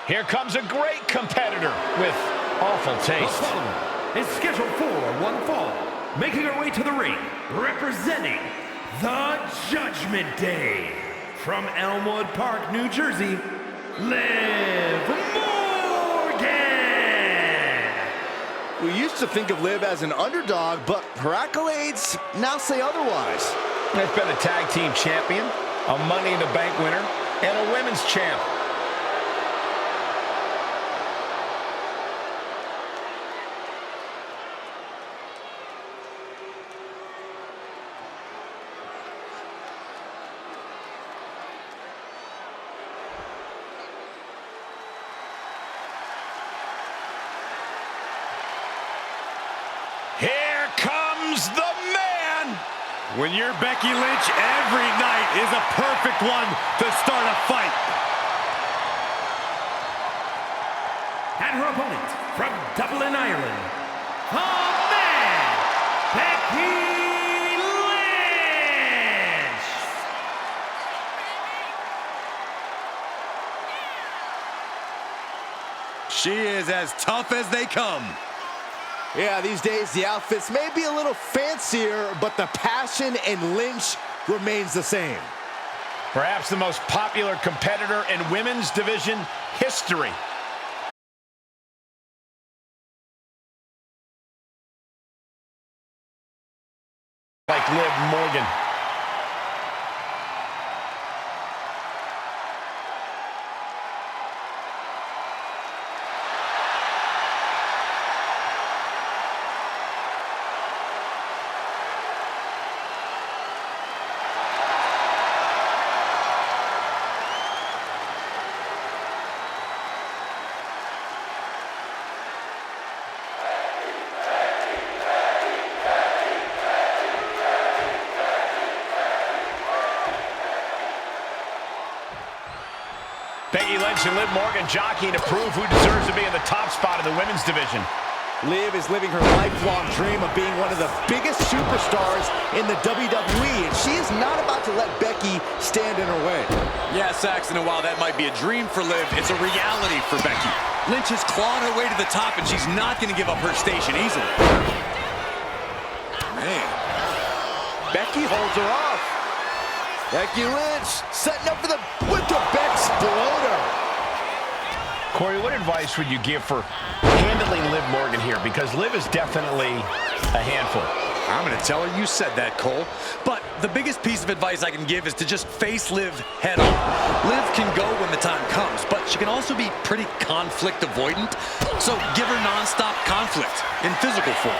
Here comes a great competitor with awful taste. The following is scheduled for one fall, making her way to the ring, representing the Judgment Day. From Elmwood Park, New Jersey, Liv Morgan! We used to think of Liv as an underdog, but her accolades now say otherwise. Has been a tag team champion, a Money in the Bank winner, and a women's champ. Here comes the man! When you're Becky Lynch, every night is a perfect one to start a fight. And her opponent from Dublin, Ireland, the man, Becky Lynch! She is as tough as they come. Yeah, these days the outfits may be a little fancier, but the passion in Lynch remains the same. Perhaps the most popular competitor in women's division history. Like Liv Morgan. Becky Lynch and Liv Morgan jockeying to prove who deserves to be in the top spot of the women's division. Liv is living her lifelong dream of being one of the biggest superstars in the WWE, and she is not about to let Becky stand in her way. Yeah, Saxon, and while that might be a dream for Liv, it's a reality for Becky. Lynch has clawed her way to the top, and she's not going to give up her station easily. Man. Becky holds her off. Becky Lynch setting up for the Exploder. Corey, what advice would you give for handling Liv Morgan here? Because Liv is definitely a handful. I'm going to tell her you said that, Cole. But the biggest piece of advice I can give is to just face Liv head on. Liv can go when the time comes, but she can also be pretty conflict avoidant. So give her nonstop conflict in physical form.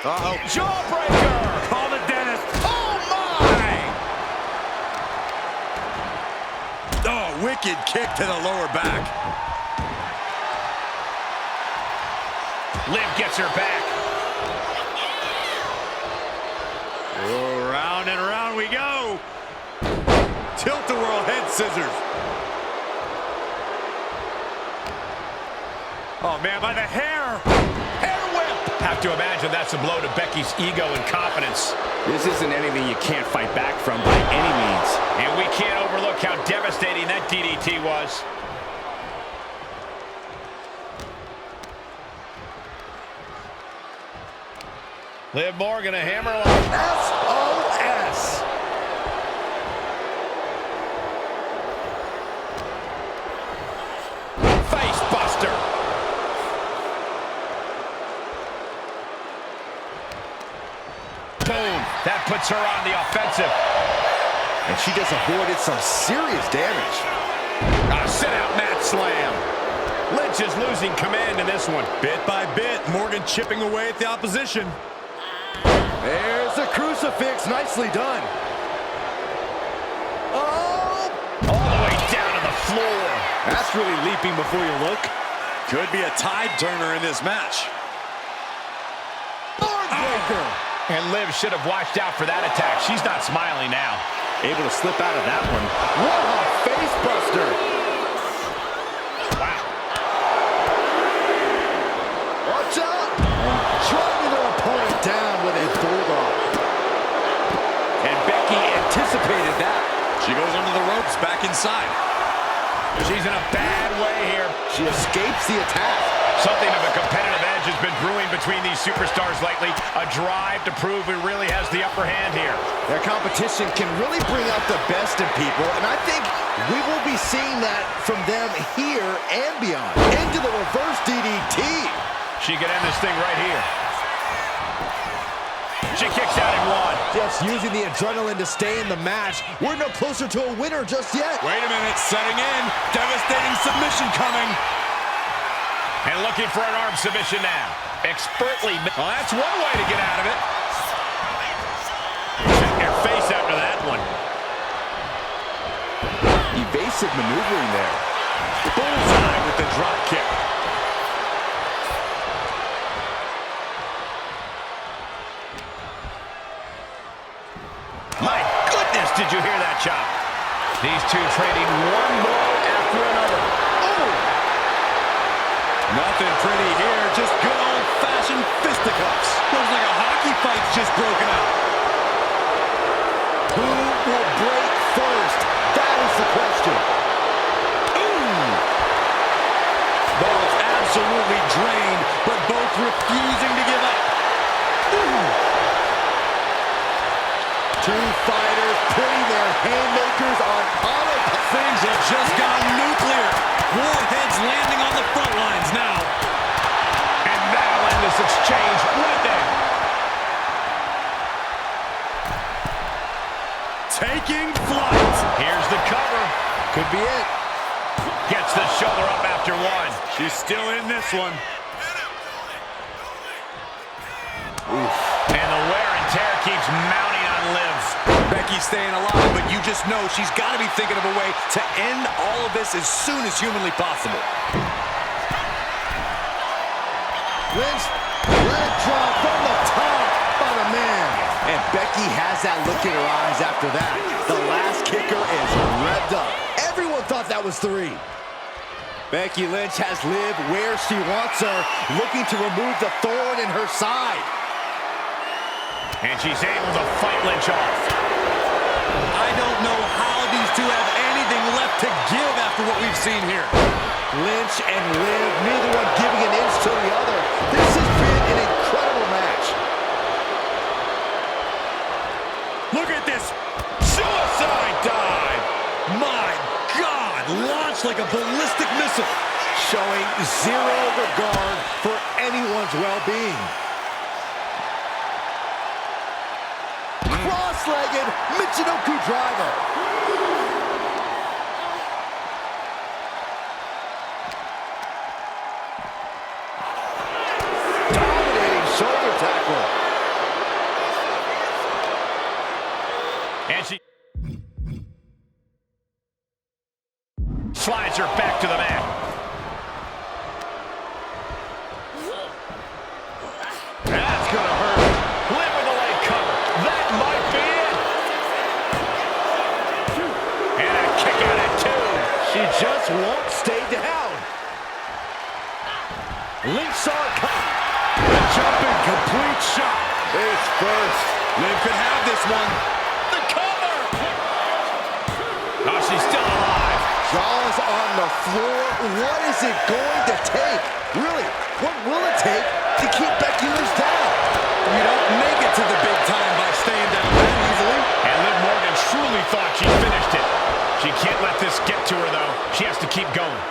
Uh-oh. Jawbreaker! Call the dentist. Oh, my! Oh, wicked kick to the lower back. Liv gets her back. Oh, round and round we go. Tilt-a-whirl head scissors. Oh, man, by the hair. Hair whip! Have to imagine that's a blow to Becky's ego and confidence. This isn't anything you can't fight back from by any means. And we can't overlook how devastating that DDT was. Liv Morgan, a hammerlock. SOS. Face buster. Boom. That puts her on the offensive. And she just avoided some serious damage. A sit-out mat slam. Lynch is losing command in this one. Bit by bit, Morgan chipping away at the opposition. There's the crucifix. Nicely done. Oh! All the way down to the floor. That's really leaping before you look. Could be a tide turner in this match. Breaker. And Liv should have watched out for that attack. She's not smiling now. Able to slip out of that one. What a face buster. Wow. Watch out. Driving their opponent down with a bulldog. And Becky anticipated that. She goes under the ropes, back inside. She's in a bad way here. She escapes the attack. Something of a competitive edge has been brewing between these superstars lately. A drive to prove who really has the upper hand here. Their competition can really bring out the best in people, and I think we will be seeing that from them here and beyond. Into the reverse DDT. She could end this thing right here. She kicks out in one. Just using the adrenaline to stay in the match. We're no closer to a winner just yet. Wait a minute, setting in. Devastating submission coming. And looking for an arm submission now. Expertly. Well, that's one way to get out of it. Check your face after that one. Evasive maneuvering there. Bullseye with the drop kick. My goodness, did you hear that chop? These two trading one blow after another. Oh! Nothing pretty here, just good old-fashioned fisticuffs. Looks like a hockey fight's just broken out. Who will break first? That is the question. Ooh! Both absolutely drained, but both refusing to give up. Ooh! Two fighters putting their haymakers on autopilot. Things have just gone nuclear. Warheads landing on the front lines now. And that'll end this exchange right there. Taking flight. Here's the cover. Could be it. Gets the shoulder up after one. She's still in this one. Oof. And the wear and tear keeps mounting on Liv. Becky's staying alive, but you just know she's got to be thinking of a way to end all of this as soon as humanly possible. Lynch, leg drop from the top by the man. And Becky has that look in her eyes after that. The last kicker is revved up. Everyone thought that was 3. Becky Lynch has Liv where she wants her, looking to remove the thorn in her side. And she's able to fight Lynch off. I don't know how these two have anything left to give after what we've seen here. Lynch and Liv, neither one giving an inch to the other. This has been an incredible match. Look at this suicide dive. My God, launched like a ballistic missile. Showing zero regard for anyone's well-being. Cross-legged Michinoku driver. Dominating shoulder tackle. And she slides her back to the mat. That's gonna hurt. Liv with the leg cover. That might be it. And a kick out at 2. She just won't stay down. Lynch saw it coming. The jumping complete shot. Face first. Liv could have this one. The cover. Oh, she's still alive. Jaws on the floor. What is it going to take? Really, what will it take to keep Becky Lynch down? You don't make it to the big time by staying down that easily. And Liv Morgan truly thought she finished it. She can't let this get to her, though. She has to keep going.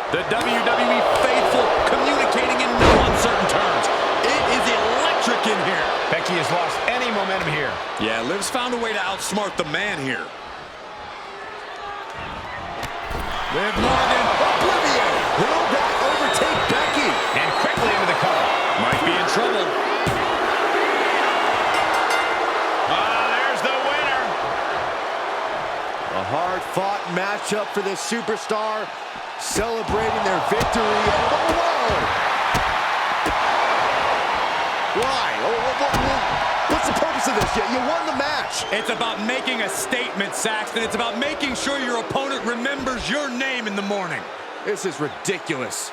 The WWE faithful communicating in no uncertain terms. It is electric in here. Becky has lost any momentum here. Yeah, Liv's found a way to outsmart the man here. Liv Morgan, oblivion. Will that overtake Becky? And quickly into the cover. Might be in trouble. There's the winner. A hard-fought matchup for this superstar, celebrating their victory. Whoa! Why? What's the purpose of this? You won the match. It's about making a statement, Saxton. It's about making sure your opponent remembers your name in the morning. This is ridiculous.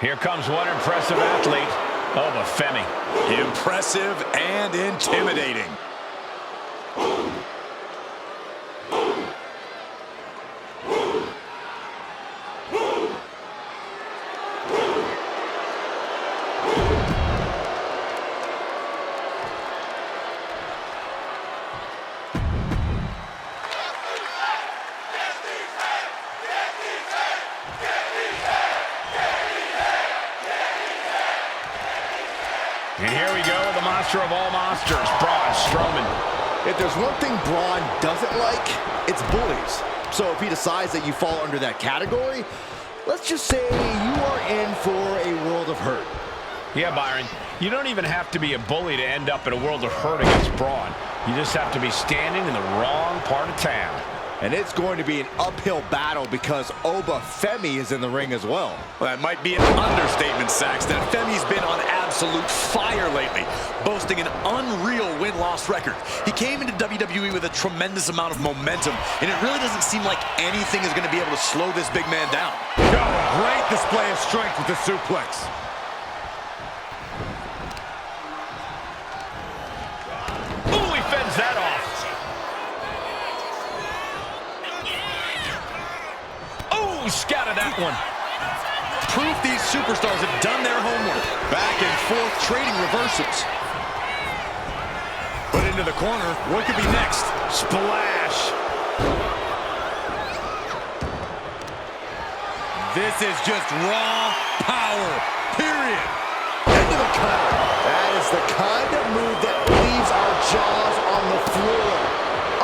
Here comes one impressive athlete. Oh, but Femi. Impressive and intimidating. And here we go, the monster of all monsters, Braun Strowman. If there's one thing Braun doesn't like, it's bullies. So if he decides that you fall under that category, let's just say you are in for a world of hurt. Yeah, Byron, you don't even have to be a bully to end up in a world of hurt against Braun. You just have to be standing in the wrong part of town. And it's going to be an uphill battle because Oba Femi is in the ring as well. Well, that might be an understatement, Saxton. Femi's been on absolute fire lately, boasting an unreal win-loss record. He came into WWE with a tremendous amount of momentum, and it really doesn't seem like anything is going to be able to slow this big man down. Great display of strength with the suplex. Ooh, he fends that off. Ooh, scouted that one. Proof these superstars have done their homework. Back and forth trading reversals. Put into the corner. What could be next? Splash. This is just raw power, period. Into the cover. That is the kind of move that leaves our jaws on the floor.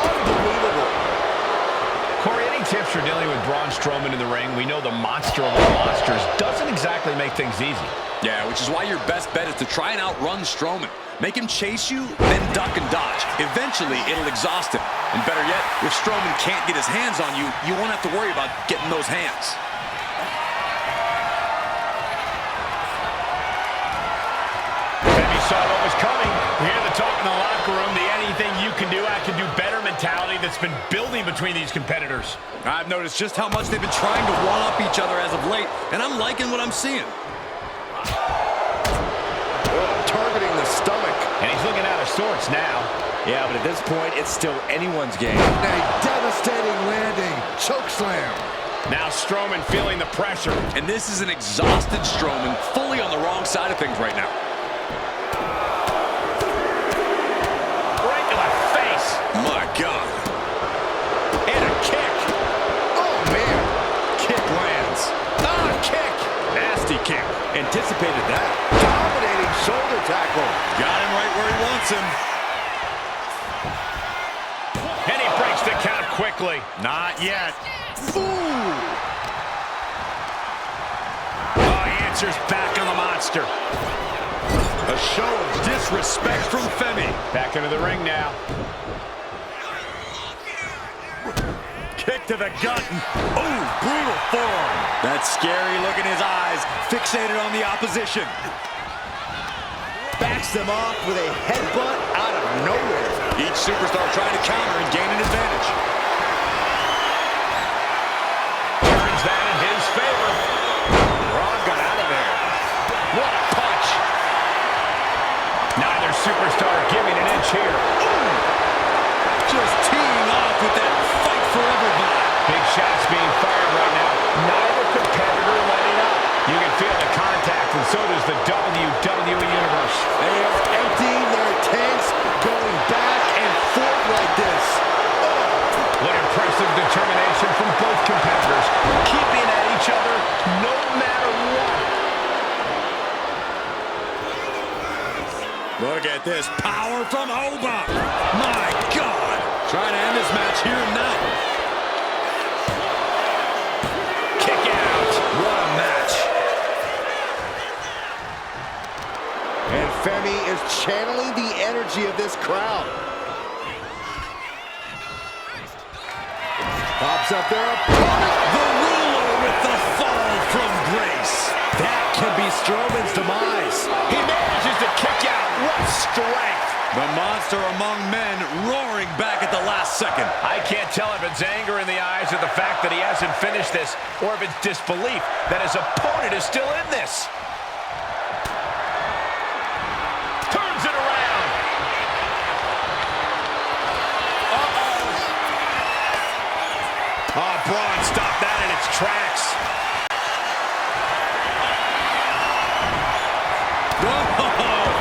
Unbelievable. Corey, any tips for dealing with Braun Strowman in the ring? We know the monster of all monsters doesn't exactly make things easy. Yeah, which is why your best bet is to try and outrun Strowman. Make him chase you, then duck and dodge. Eventually, it'll exhaust him. And better yet, if Strowman can't get his hands on you, you won't have to worry about getting those hands. Femi saw what was coming. We hear the talk in the locker room, the anything you can do, I can do better mentality that's been building between these competitors. I've noticed just how much they've been trying to one-up each other as of late, and I'm liking what I'm seeing. Targeting the stomach. And he's looking out of sorts now. Yeah, but at this point, it's still anyone's game. A devastating landing. Choke slam. Now Strowman feeling the pressure. And this is an exhausted Strowman, fully on the wrong side of things right now. Right to the face. My God. And a kick. Oh, man. Kick lands. Ah, kick. Nasty kick. Anticipated that. Dominating shoulder tackle. Got him right where he wants him. And he breaks the count quickly. Not yet. Ooh. Oh, he answers back on the monster. A show of disrespect from Femi. Back into the ring now. Kick to the gut. Oh, brutal forearm. That scary look in his eyes, fixated on the opposition. Backs them off with a headbutt out of nowhere. Each superstar trying to counter and gain an advantage. Turns that in his favor. Braun got out of there. What a punch. Neither superstar giving an inch here. Ooh. Just teeing off with that fight forever vibe. Big shots being fired right now. Neither competitor letting up. You can feel the contact, and so does the WWE Universe. They are emptying their tanks, going back and forth like this. What impressive determination from both competitors, keeping at each other no matter what. Look at this power from Oba. My God. Trying to end this match here and now. Kick out. What a match. And Femi is channeling the energy of this crowd. Pops up their opponent. The ruler with the fall from grace. That can be Strowman's demise. He manages to kick out. What strength. The monster among men roaring back at the last last second. I can't tell if it's anger in the eyes or the fact that he hasn't finished this, or if it's disbelief that his opponent is still in this. Turns it around. Oh, Braun stopped that in its tracks. Oh,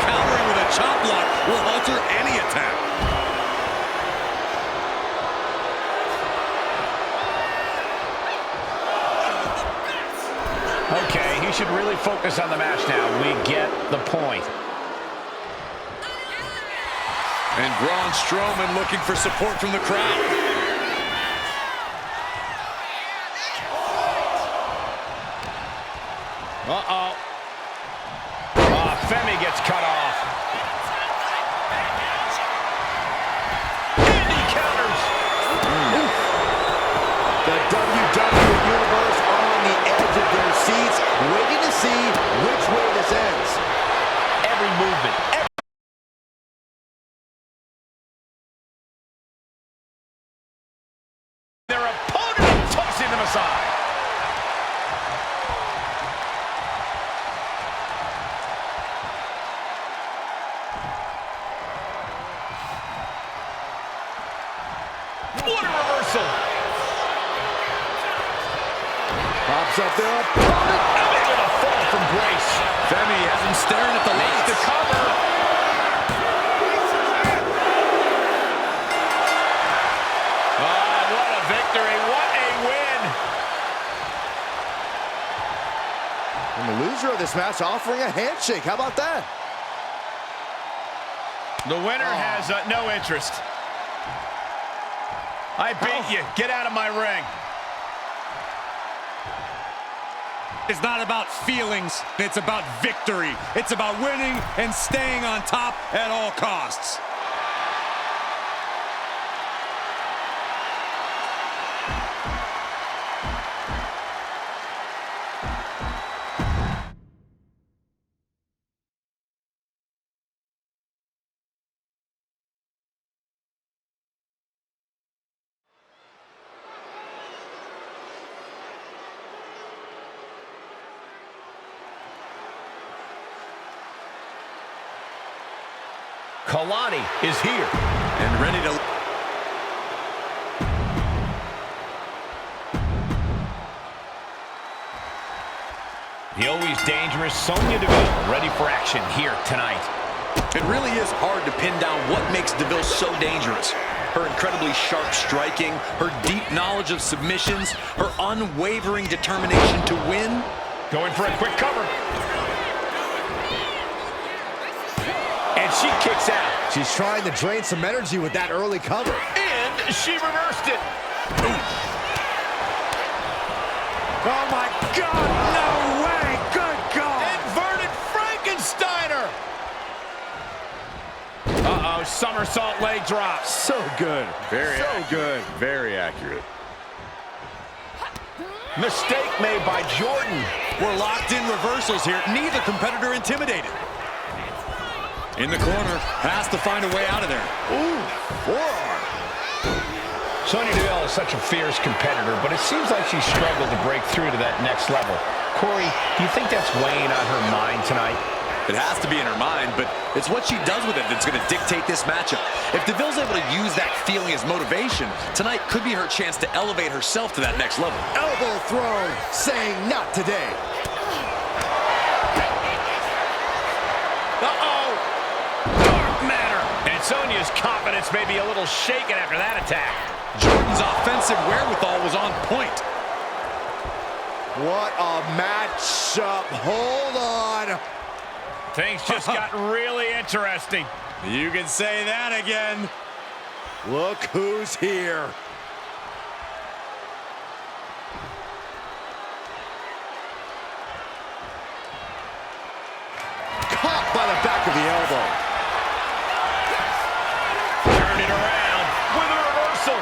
countering with a chop block will alter any attack. Okay, he should really focus on the match now. We get the point. And Braun Strowman looking for support from the crowd. Uh-oh. Femi gets cut off. And he counters. The WWE Universe on the edge of their seats, waiting to see which way this ends. Every movement, their opponent tossing them aside. What a reversal. Pops up their opponent. Able to fall from grace. Femi has him staring at the Makes lights. the cover. Oh, what a victory. What a win. And the loser of this match offering a handshake. How about that? The winner has no interest. I beat you. Get out of my ring. It's not about feelings, it's about victory. It's about winning and staying on top at all costs. Kalani is here. And ready to... The always dangerous Sonya Deville ready for action here tonight. It really is hard to pin down what makes Deville so dangerous. Her incredibly sharp striking, her deep knowledge of submissions, her unwavering determination to win. Going for a quick cover. And she kicks out. She's trying to drain some energy with that early cover. And she reversed it. Oh my God, no way, good God. Inverted Frankensteiner. Uh-oh, somersault leg drop. So good, very accurate. Mistake made by Jordan. We're locked in reversals here. Neither competitor intimidated. In the corner, has to find a way out of there. Ooh, forearm. Sonya Deville is such a fierce competitor, but it seems like she struggled to break through to that next level. Corey, do you think that's weighing on her mind tonight? It has to be in her mind, but it's what she does with it that's going to dictate this matchup. If Deville's able to use that feeling as motivation, tonight could be her chance to elevate herself to that next level. Elbow thrown, saying not today. Uh-oh! Dark matter! And Sonya's confidence may be a little shaken after that attack. Jordan's offensive wherewithal was on point. What a matchup. Hold on. Things just got really interesting. You can say that again. Look who's here. Caught by the back of the elbow. Turned it around with a reversal.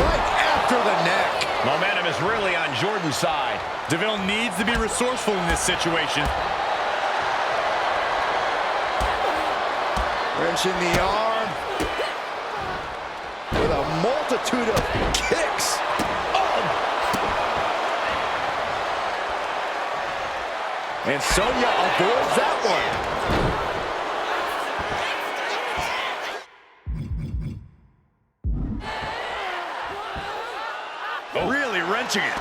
Right after the neck. Momentum is really on Jordan's side. Deville needs to be resourceful in this situation. Wrenching the arm. multitude of kicks. And Sonya avoids that one. Really wrenching it.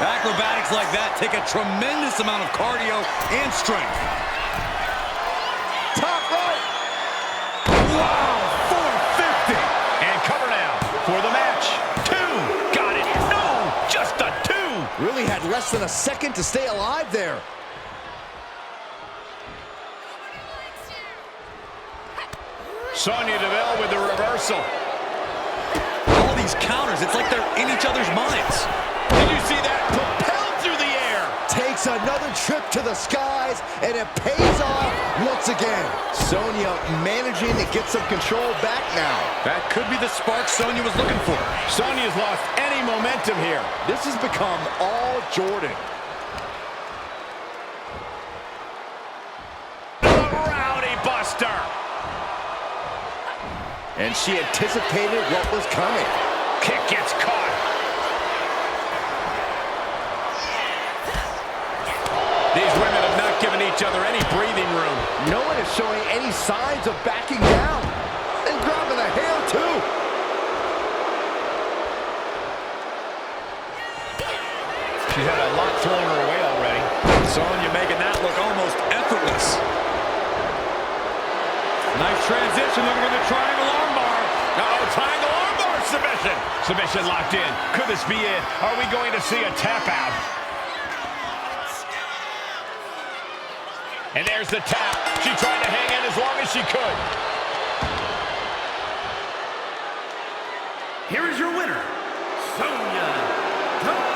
Acrobatics like that take a tremendous amount of cardio and strength. Top rope. Wow, 450. And cover now for the match. 2. Got it. No, just a 2. Really had less than a second to stay alive there. Sonya Deville with the reversal. All these counters, it's like they're in each other's minds. Did you see that? Propelled through the air. Takes another trip to the skies, and it pays off once again. Sonya managing to get some control back now. That could be the spark Sonya was looking for. Sonya's lost any momentum here. This has become all Jordan. The Rowdy Buster. And she anticipated what was coming. Kick gets caught. These women have not given each other any breathing room. No one is showing any signs of backing down. And grabbing a hair, too. She's had a lot thrown her way already. Sonya making that look almost effortless. Nice transition, looking for the triangle armbar. Uh-oh, triangle armbar submission. Submission locked in. Could this be it? Are we going to see a tap out? And there's the tap. She tried to hang in as long as she could. Here is your winner, Sonya Deville.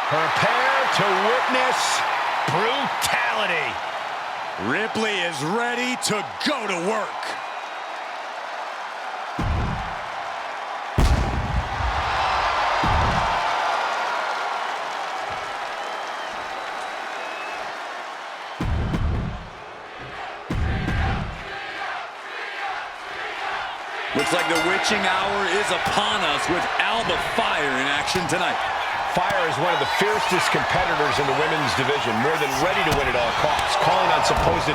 Prepare to witness brutality. Ripley is ready to go to work. Looks like the witching hour is upon us with Alba Fire in action tonight. Fire is one of the fiercest competitors in the women's division, more than ready to win at all costs, calling on supposed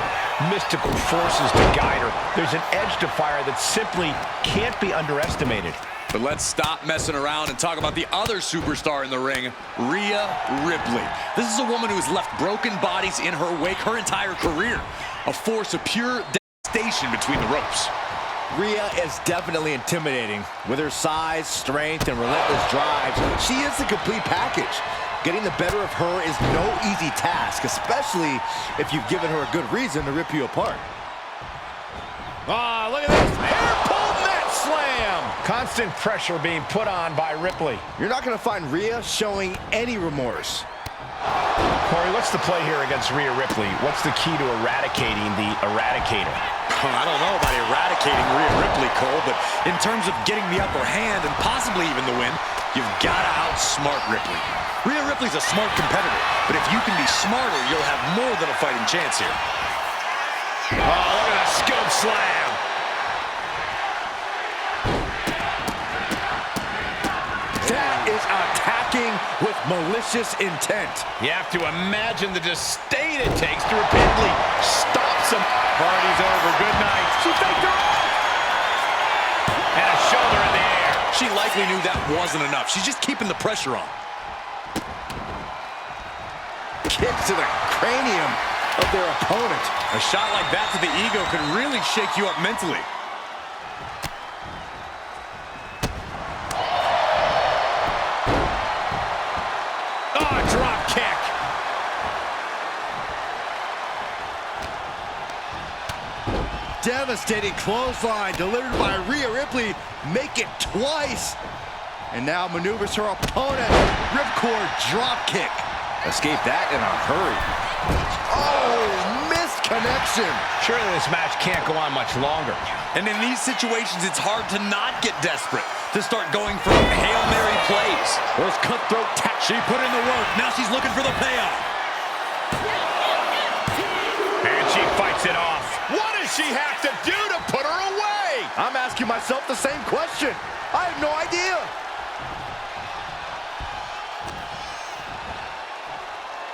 mystical forces to guide her. There's an edge to Fire that simply can't be underestimated. But let's stop messing around and talk about the other superstar in the ring, Rhea Ripley. This is a woman who's left broken bodies in her wake her entire career. A force of pure devastation between the ropes. Rhea is definitely intimidating. With her size, strength, and relentless drive, she is the complete package. Getting the better of her is no easy task, especially if you've given her a good reason to rip you apart. Ah, look at this. Hair pull net slam. Constant pressure being put on by Ripley. You're not going to find Rhea showing any remorse. Corey, what's the play here against Rhea Ripley? What's the key to eradicating the Eradicator? I don't know about eradicating Rhea Ripley, Cole, but in terms of getting the upper hand and possibly even the win, you've got to outsmart Ripley. Rhea Ripley's a smart competitor, but if you can be smarter, you'll have more than a fighting chance here. Oh, look at that scoop slam. That is attacking with malicious intent. You have to imagine the disdain it takes to repeatedly stop some. Party's over. Good night. She faked her off. And a shoulder in the air. She likely knew that wasn't enough. She's just keeping the pressure on. Kick to the cranium of their opponent. A shot like that to the ego could really shake you up mentally. Oh, drop kick. devastating clothesline delivered by Rhea Ripley. Make it twice. And now maneuvers her opponent. Ripcord drop kick. Escape that in a hurry. Oh, missed connection. Surely this match can't go on much longer. And in these situations, it's hard to not get desperate, to start going for Hail Mary plays. Those cutthroat taps. She put in the work. Now she's looking for the payoff. And she fights it off. What does she have to do to put her away? I'm asking myself the same question. I have no idea.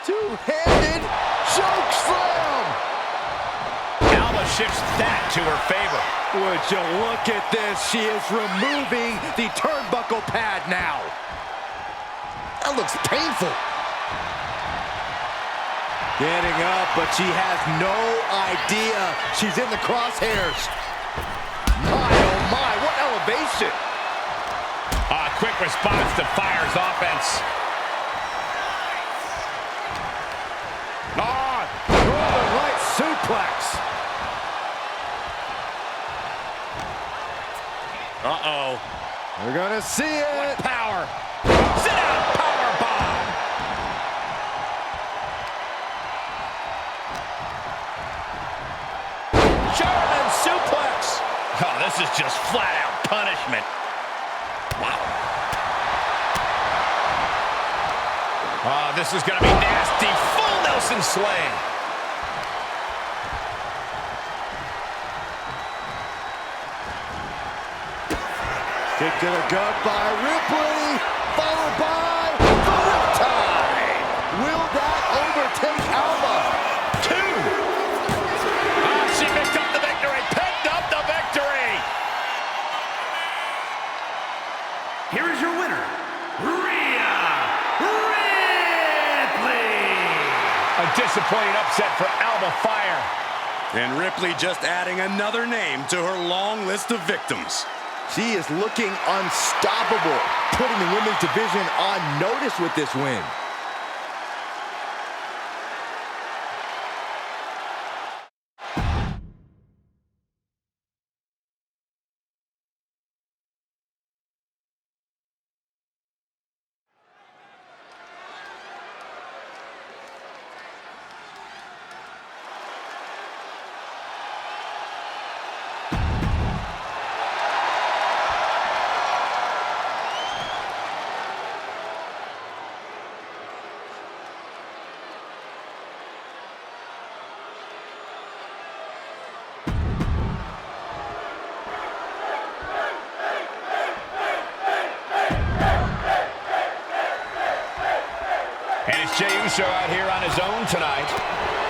Two-handed choke slam. Alba shifts that to her favor. Would you look at this? She is removing the turnbuckle pad now. That looks painful. Getting up, but she has no idea she's in the crosshairs. My, oh my, what elevation. A quick response to Fire's offense. Northern Light suplex. Uh-oh. We're gonna see it. Power. Sit down, power bomb. German suplex. Oh, this is just flat out punishment. Wow. Oh, this is gonna be nasty. Full Nelson slam. Kick to the gut by Ripley, followed by the Riptide. Will that overtake Alba? Two. Ah, she picked up the victory. Picked up the victory. Here is your winner, Rhea Ripley. A disappointing upset for Alba Fire. And Ripley just adding another name to her long list of victims. She is looking unstoppable, putting the women's division on notice with this win. And it's Jey Uso out here on his own tonight.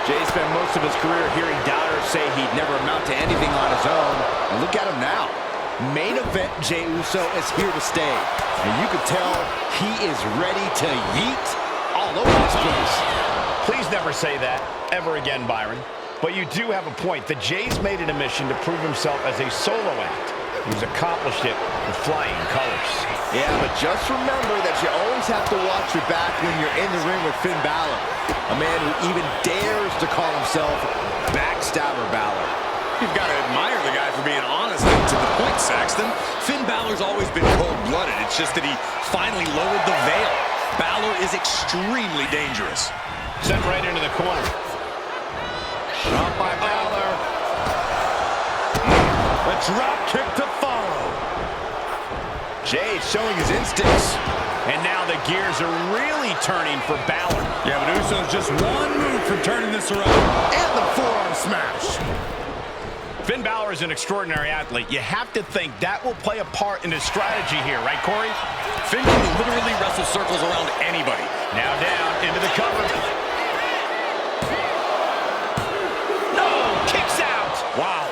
Jey spent most of his career hearing doubters say he'd never amount to anything on his own. And look at him now. Main event Jey Uso is here to stay. And you can tell he is ready to yeet all over this place. Please never say that ever again, Byron. But you do have a point. The Jey's made it a mission to prove himself as a solo act. He's accomplished it with flying colors. Yeah, but just remember that you always have to watch your back when you're in the ring with Finn Balor. A man who even dares to call himself Backstabber Balor. You've got to admire the guy for being honest and to the point, Saxton. Finn Balor's always been cold-blooded. It's just that he finally lowered the veil. Balor is extremely dangerous. Sent right into the corner. Shot by Balor. A drop kick to follow. Jey showing his instincts. And now the gears are really turning for Balor. Yeah, but Uso's just one move from turning this around. And the forearm smash. Finn Balor is an extraordinary athlete. You have to think that will play a part in his strategy here, right, Corey? Finn can literally wrestle circles around anybody. Now down into the cover. No, kicks out. Wow.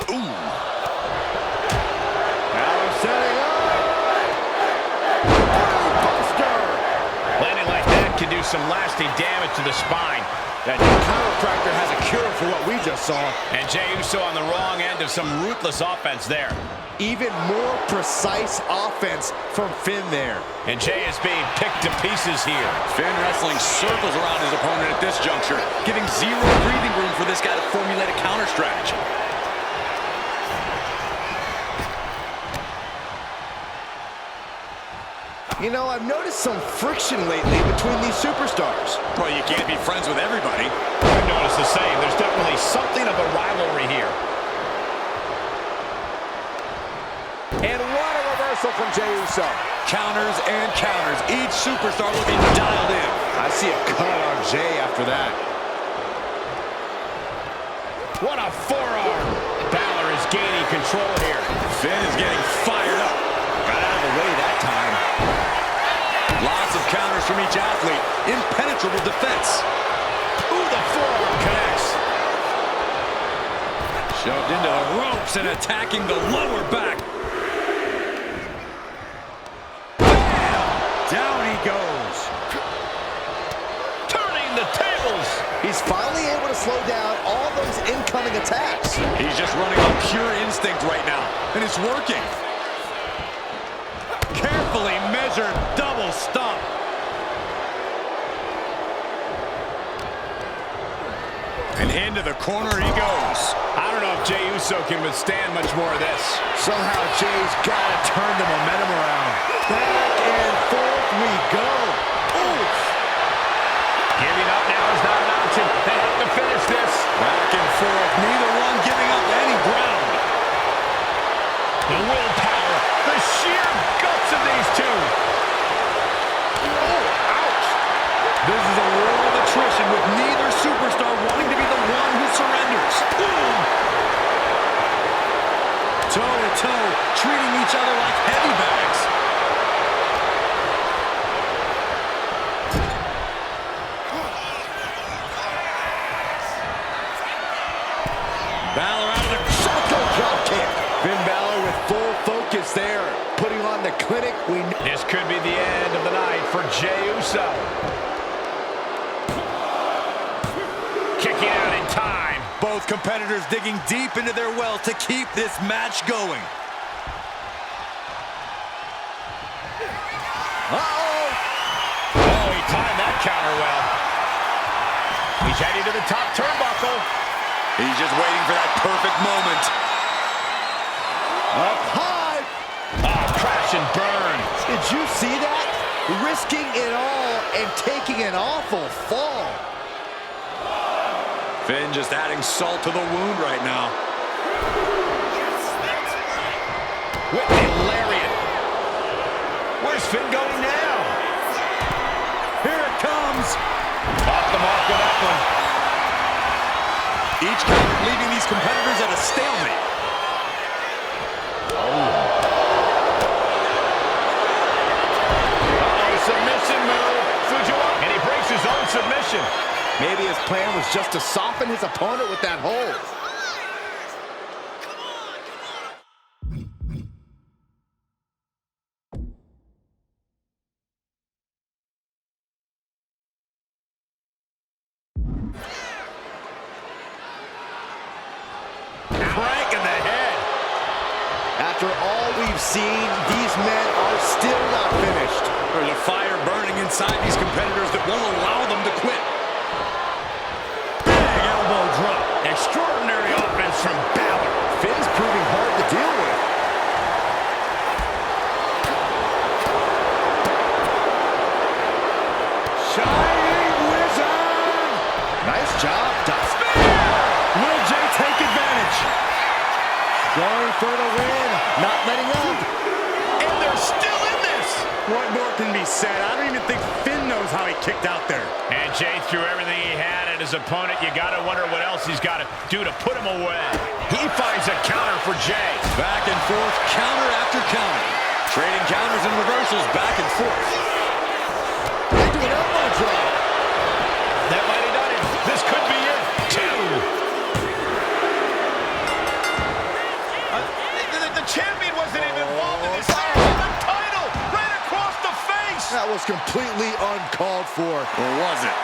Ooh. Balor setting up. Buster. Landing like that can do some lasting damage to the spine. That new chiropractor has a cure for what we just saw. And Jey Uso on the wrong end of some ruthless offense there. Even more precise offense from Finn there. And Jay is being picked to pieces here. Finn wrestling circles around his opponent at this juncture, giving zero breathing room for this guy to formulate a counter strategy. You know, I've noticed some friction lately between these superstars. Well, you can't be friends with everybody. I've noticed the same. There's definitely something of a rivalry here. And what a reversal from Jey Uso. Counters and counters. Each superstar looking dialed in. I see a cut on Jey after that. What a forearm. Balor is gaining control here. Finn is getting fired up. Got out of the way that time. Lots of counters from each athlete. Impenetrable defense. Ooh, the forearm connects. Shoved into the ropes and attacking the lower back. Bam! Down he goes. Turning the tables. He's finally able to slow down all those incoming attacks. He's just running on pure instinct right now, and it's working. Carefully measured double stomp. And into the corner he goes. I don't know if Jey Uso can withstand much more of this. Somehow Jey's got to turn the momentum around. Back and forth we go. Oof. Giving up now is not an option. They have to finish this. Back and forth, neither one giving up any ground. The willpower, the sheer guts of these two. Oh, ouch. This is a war of attrition with neither superstar wanting to be the one who surrenders. Boom! Toe to toe, treating each other like heavy bags. Balor out of the Shotgun drop kick. Finn Balor with full focus there, putting on the clinic we know. This could be the end of the night for Jey Uso. Kicking out in time. Both competitors digging deep into their well to keep this match going. Uh-oh. Oh, he timed that counter well. He's heading to the top turnbuckle. He's just waiting for that perfect moment. Up high. Oh, crash and burn. Did you see that? Risking it all and taking an awful fall. Finn just adding salt to the wound right now. Whipping lariat. Where's Finn going now? Here it comes. Off the mark with that one. Each counter leaving these competitors at a stalemate. Submission move. Fujiwara. And he breaks his own submission. Maybe his plan was just to soften his opponent with that hold. Crank in the head. After all we've seen, these men are still not finished. There's a fire burning inside these competitors that won't allow them to quit. Big elbow drop. Extraordinary offense from Balor. Finn's proving hard to deal with. Shining Wizard. Nice job, Dustin. Will Jey take advantage? Going for the win, not letting up. And they're still in this. What more can be said? I don't even think Finn knows how he kicked out there. And Jey threw everything he had at his opponent. You got to wonder what else he's got to do to put him away. He finds a counter for Jey. Back and forth, counter after counter. Trading counters and reversals back and forth. Into an elbow drop. That might have done it. This could be it. Two. The champion wasn't even involved in this. The title right across the face. That was completely uncalled for. Or was it?